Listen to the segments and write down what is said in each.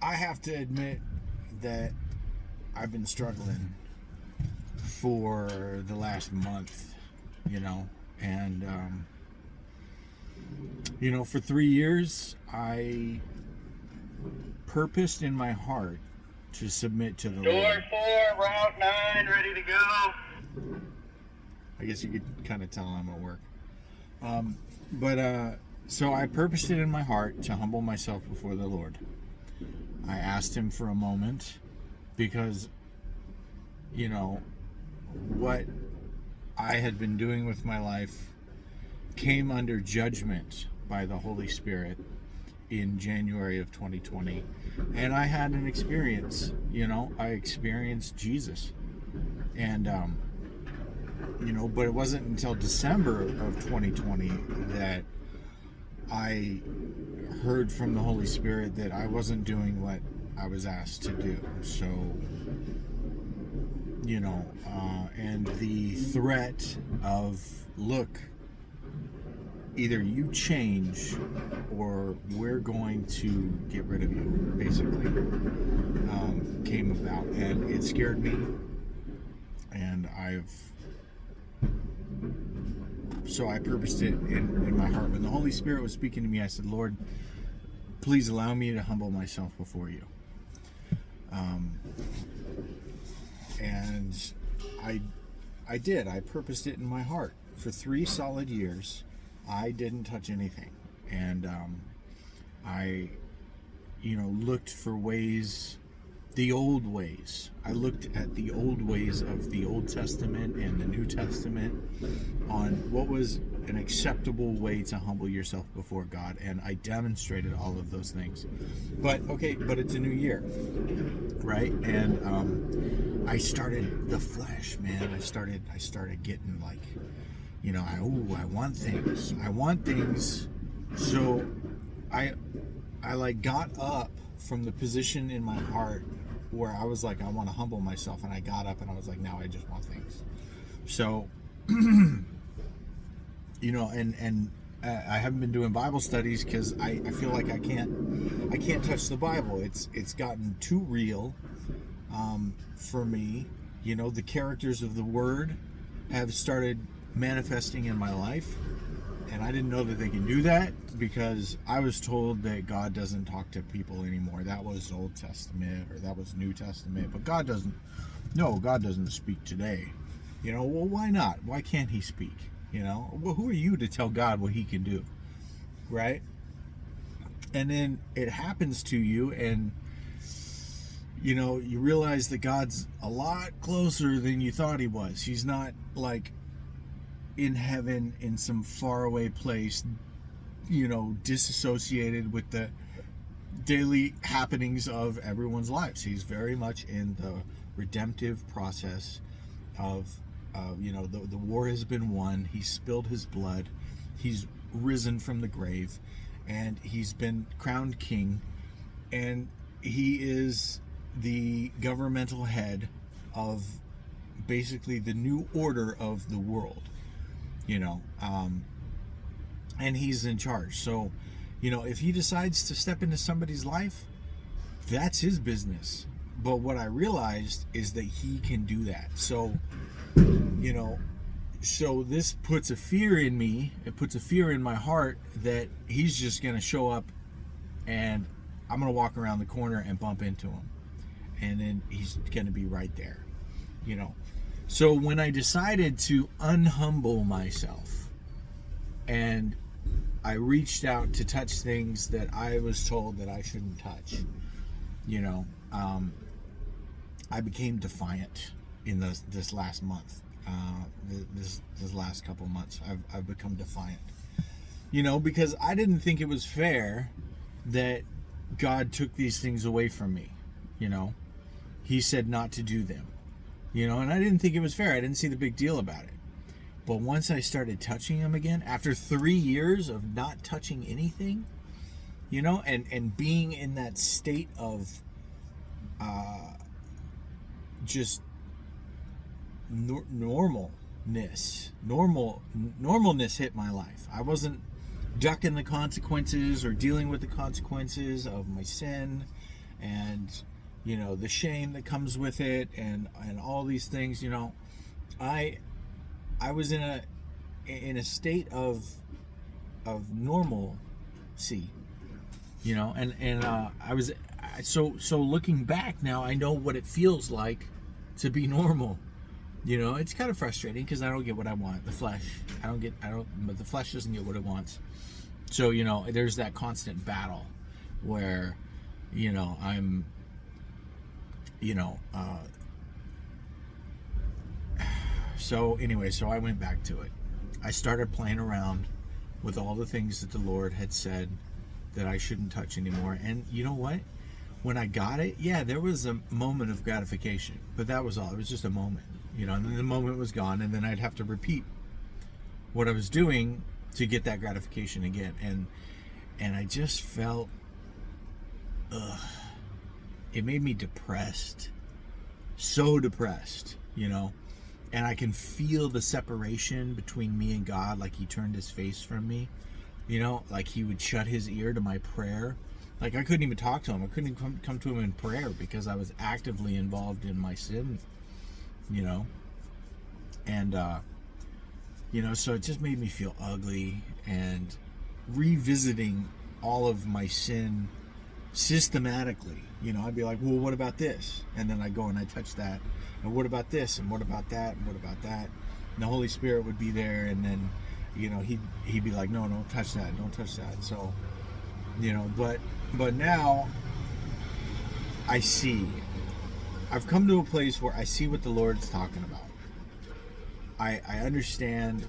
I have to admit that I've been struggling for the last month, and for 3 years I purposed in my heart to submit to the Door Lord. 4, Route 9, ready to go. I guess you could kind of tell I'm at work. So I purposed it in my heart to humble myself before the Lord. I asked him for a moment because, what I had been doing with my life came under judgment by the Holy Spirit in January of 2020. And I had an experience, I experienced Jesus. And, but it wasn't until December of 2020 that I heard from the Holy Spirit that I wasn't doing what I was asked to do. So, and the threat of, look, either you change or we're going to get rid of you, basically, came about. And it scared me. And so I purposed it in my heart. When the Holy Spirit was speaking to me, I said, Lord, please allow me to humble myself before you. And I did. I purposed it in my heart. For 3 solid years, I didn't touch anything. And I, looked for ways, the old ways. I looked at the old ways of the Old Testament and the New Testament on what was an acceptable way to humble yourself before God, and I demonstrated all of those things. But it's a new year, right? And I started the flesh, man. I started getting like, I want things. So I like got up from the position in my heart where I was like, I want to humble myself, and I got up and I was like, now I just want things. So, and I haven't been doing Bible studies because I feel like I can't touch the Bible. It's gotten too real for me. The characters of the Word have started manifesting in my life, and I didn't know that they can do that because I was told that God doesn't talk to people anymore. That was Old Testament or that was New Testament, but God doesn't speak today. Well, why not? Why can't he speak? Well, who are you to tell God what he can do? Right? And then it happens to you, and you realize that God's a lot closer than you thought he was. He's not like in heaven in some faraway place, disassociated with the daily happenings of everyone's lives. He's very much in the redemptive process of the war has been won. He spilled his blood. He's risen from the grave, and he's been crowned king, and he is the governmental head of basically the new order of the world, and he's in charge. So, if he decides to step into somebody's life, that's his business. But what I realized is that he can do that. So, so this puts a fear in me. It puts a fear in my heart that he's just going to show up and I'm going to walk around the corner and bump into him. And then he's going to be right there, So when I decided to unhumble myself and I reached out to touch things that I was told that I shouldn't touch, I became defiant in this last month. This last couple months, I've become defiant. Because I didn't think it was fair that God took these things away from me. He said not to do them. And I didn't think it was fair. I didn't see the big deal about it. But once I started touching them again, after 3 years of not touching anything, and being in that state of just normalness hit my life. I wasn't ducking the consequences or dealing with the consequences of my sin and the shame that comes with it, and all these things. I was in a state of normalcy, and I was so looking back now, I know what it feels like to be normal. It's kind of frustrating because I don't get what I want. The flesh, but the flesh doesn't get what it wants. So there's that constant battle where I'm so anyway, so I went back to it. I started playing around with all the things that the Lord had said that I shouldn't touch anymore. And you know what? When I got it, yeah, there was a moment of gratification, but that was all. It was just a moment, and then the moment was gone, and then I'd have to repeat what I was doing to get that gratification again. And I just felt, it made me depressed, so depressed, and I can feel the separation between me and God, like he turned his face from me, like he would shut his ear to my prayer. Like I couldn't even talk to him. I couldn't even come to him in prayer because I was actively involved in my sin, and so it just made me feel ugly. And revisiting all of my sin systematically, I'd be like, well, what about this? And then I go and I touch that. And what about this? And what about that? And what about that? And the Holy Spirit would be there, and then he'd be like, no, don't touch that, don't touch that. So but now I see, I've come to a place where I see what the Lord's talking about. I understand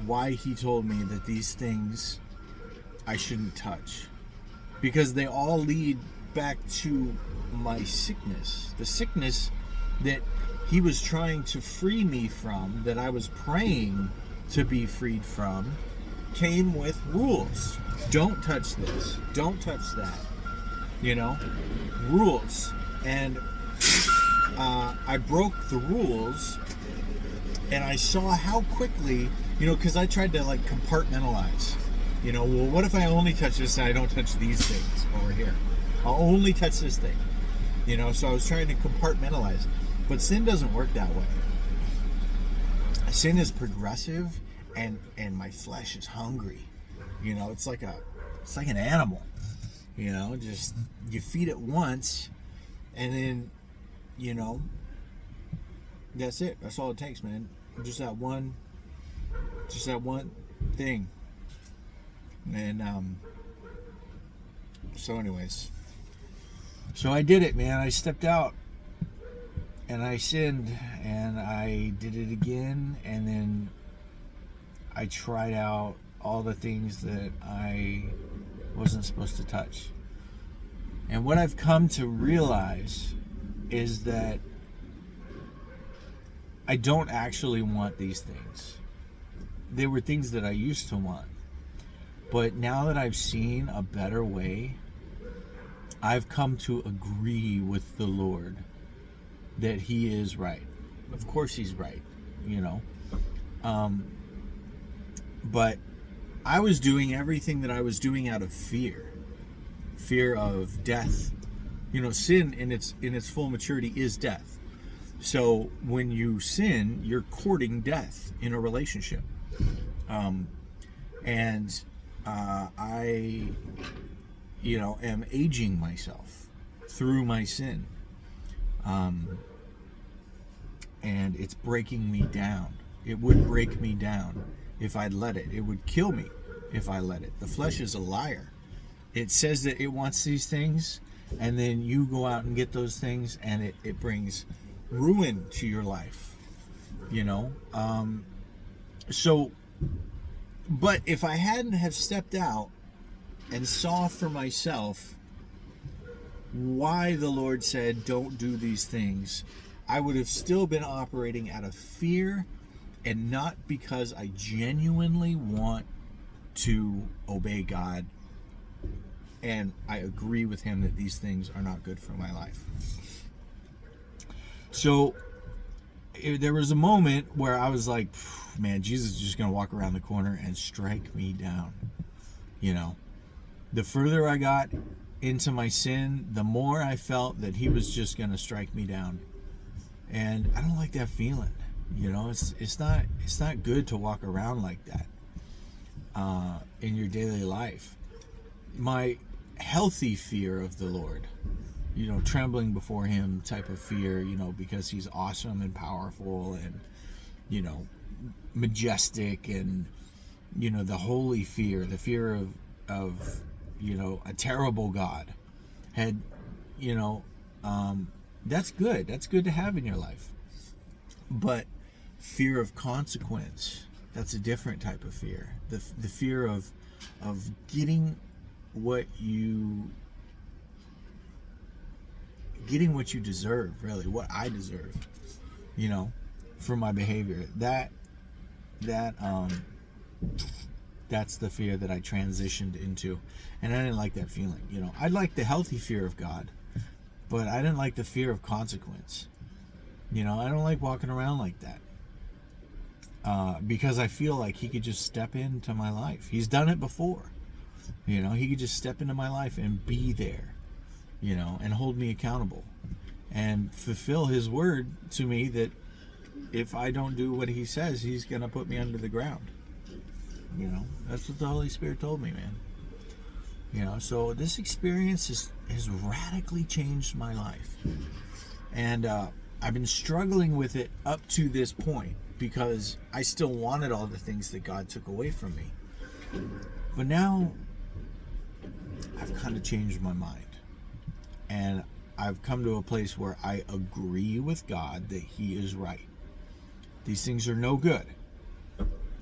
why he told me that these things I shouldn't touch, because they all lead back to my sickness, the sickness that he was trying to free me from, that I was praying to be freed from, came with rules. Don't touch this, don't touch that, rules. And I broke the rules, and I saw how quickly, because I tried to compartmentalize, well, what if I only touch this and I don't touch these things over here? I'll only touch this thing, so I was trying to compartmentalize. But sin doesn't work that way. Sin is progressive, and my flesh is hungry. It's like an animal. Just you feed it once, and then that's it. That's all it takes, man. Just that one thing. And so anyways, so I did it, man. I stepped out and I sinned, and I did it again, and then I tried out all the things that I wasn't supposed to touch. And what I've come to realize is that I don't actually want these things. They were things that I used to want. But now that I've seen a better way, I've come to agree with the Lord that he is right. Of course he's right, but I was doing everything that I was doing out of fear of death. Sin in its full maturity is death. So when you sin, you're courting death in a relationship. I am aging myself through my sin. And it's breaking me down. It would break me down if I'd let it. It would kill me if I let it. The flesh is a liar. It says that it wants these things, and then you go out and get those things, and it brings ruin to your life. So, but if I hadn't have stepped out and saw for myself why the Lord said don't do these things, I would have still been operating out of fear, and not because I genuinely want to obey God and I agree with him that these things are not good for my life. So there was a moment where I was like, man, Jesus is just going to walk around the corner and strike me down. The further I got into my sin, the more I felt that he was just going to strike me down. And I don't like that feeling. You know, it's not good to walk around like that in your daily life. My healthy fear of the Lord, you know, trembling before him type of fear, you know, because he's awesome and powerful and, you know, majestic, and, you know, the holy fear, the fear of you know, a terrible God had, you know, that's good. That's good to have in your life. But fear of consequence, that's a different type of fear. The fear of getting what you deserve, really, what I deserve, you know, for my behavior. That's the fear that I transitioned into, and I didn't like that feeling. You know, I liked the healthy fear of God, but I didn't like the fear of consequence. You know, I don't like walking around like that because I feel like he could just step into my life. He's done it before. You know, he could just step into my life and be there, you know, and hold me accountable and fulfill his word to me that if I don't do what he says, he's going to put me under the ground. You know, that's what the Holy Spirit told me, man. You know, so this experience has radically changed my life. And I've been struggling with it up to this point because I still wanted all the things that God took away from me. But now I've kind of changed my mind. And I've come to a place where I agree with God that he is right. These things are no good.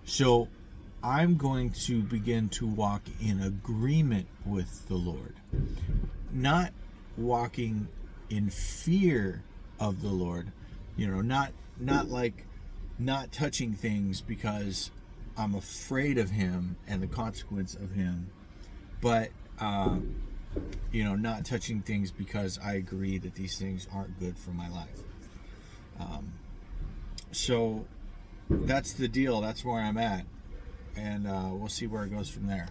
So I'm going to begin to walk in agreement with the Lord. Not walking in fear of the Lord. You know, not like not touching things because I'm afraid of him and the consequence of him. But, you know, not touching things because I agree that these things aren't good for my life. So that's the deal. That's where I'm at. And we'll see where it goes from there.